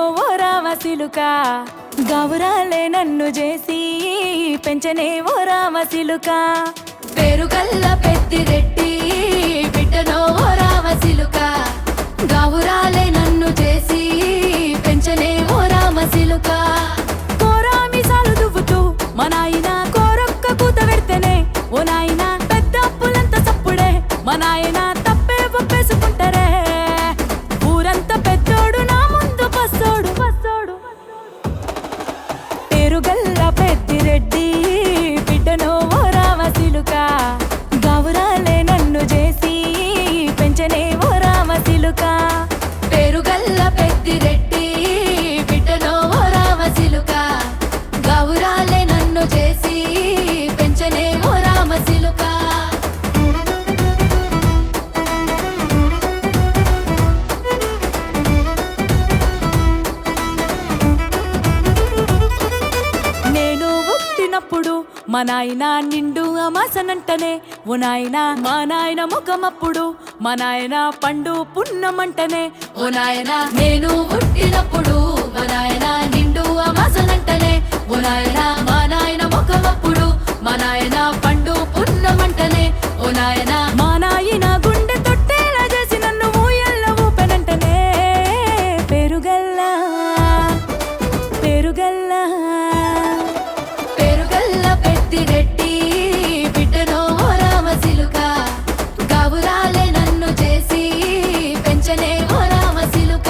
ఓ రామసిలుక గౌరాలే నన్ను చేసి పెంచనే ఓ రామసిలుక పేరుగల్ల పెద్దిరెడ్డి బిడ్డనో ఓ రామసిలుక గౌరాలే నన్ను చేసి పెంచనే ఓ రామసిలుక కోరామిసాలు దువ్వుతూ మా నాయన కోరొక్క కూత పెడితేనే ఓ నాయన పెద్ద అప్పులంత సప్పుడే మా నాయన తప్పే ఒప్పేసుకుంటారే ఊరంతా పెద్దోడు నా ముందు పస్సోడు పస్సోడు పేరుగల్ల పెద్దిరెడ్డి బిడ్డనో ఓ రామసిలుక గౌరాలే నన్ను చేసి పెంచనే ఓ రామసిలుక పేరుగల్ల పెద్దిరెడ్డి బిడ్డనో ఓ రామసిలుక గౌరాలే నన్ను చేసి పెంచనే ఓ రామసిలుక నేను పుట్టినప్పుడు మా నాయన నిండు అమాసనంటనే ఓ నాయన మా నాయన ముఖమప్పుడు మా నాయన పండు పున్నమంటనే ఓ నాయన నేను పుట్టినప్పుడు మా నాయన నిండు అమాసనంటనే ఓ నాయన మా నాయన ముఖమప్పుడు మా నాయన పండు పున్నమంటనే ఓ నాయన మా నాయన గుండె తొట్టేలా చేసి నన్ను ఊయల్ల ఊపెనంటనే పేరుగల్లా పేరుగల్లా పేరుగల్ల పెద్దిరెడ్డి బిడ్డనో ఓ రామసిలుక గౌరాలే నన్ను చేసి పెంచనే ఓ రామసిలుక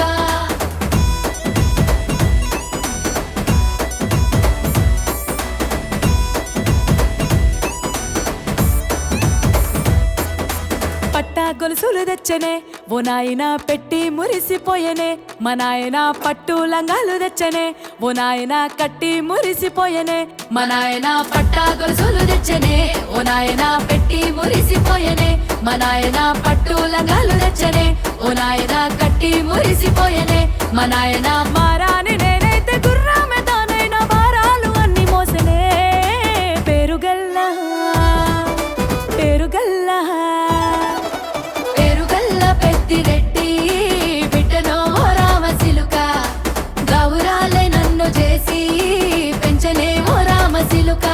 పట్టా గొలుసులు తెచ్చనే ఓ నాయన పెట్టి మురిసిపోయనే మా నాయన పట్టు లంగాలు తెచ్చనే ఓ నాయన కట్టి మురిసిపోయనే మా నాయన పట్టా గొలుసులు తెచ్చనే ఓ నాయన పెట్టి మురిసిపోయనే మా నాయన పట్టు లంగాలు తెచ్చనే ఓ నాయన కట్టి మురిసిపోయనే మా నాయన మారాని నేనైతే గుర్రామె తానైన భారాలు అన్ని మోసనే పేరుగల్లా పేరుగల్లా పేరుగల్ల పెద్దిరెడ్డి బిడ్డనో ఓ రామసిలుక గౌరాలే నన్ను చేసి పెంచనే ఓ రామసిలుక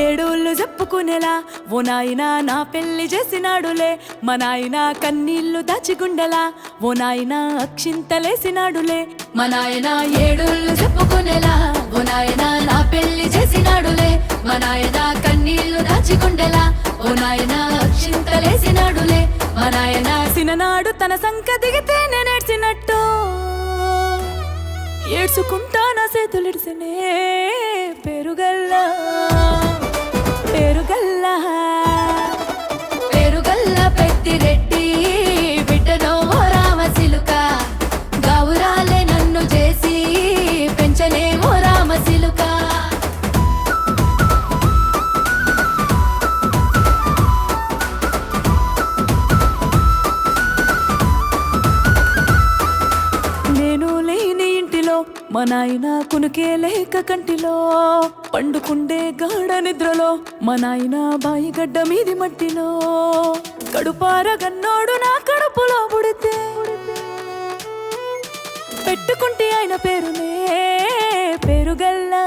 ఏడోళ్ళు చెప్పుకునేలా ఓ నాయన నా పెళ్లి చేసినాడులే మా నాయన కన్నీళ్లు దాచిగుండెలా ఓ నాయన అక్షింతలేసినాడులే మా నాయన ఏడోళ్ళు చెప్పుకునేలా ఓ నాయన నా పెళ్లి చేసినాడులే మా నాయన కన్నీళ్లు దాచిగుండెలా ఓ నాయన అక్షింతలేసినాడులే మా నాయన సిననాడు తన సంక దిగితే నేనేడ్చినట్టు ఏడ్చుకుంటా నా చేతులిడిసినే పేరుగల్లా పేరుగల్లా పేరుగల్ల పెద్దిరెడ్డి బిడ్డనో ఓ రామసిలుక గౌరాలే నన్ను చేసి పెంచనే ఓ రామసిలుక నేను లేని ఇంటిలో మా నాయన కునుకే లేక కంటిలో పండుకుండే గాఢ నిద్రలో మా నాయన బాయిగడ్డ మీది మట్టిలో కడుపారగన్నోడు నా కడుపులో పుడితే పెట్టుకుంటే ఆయన పేరునే పేరుగల్లా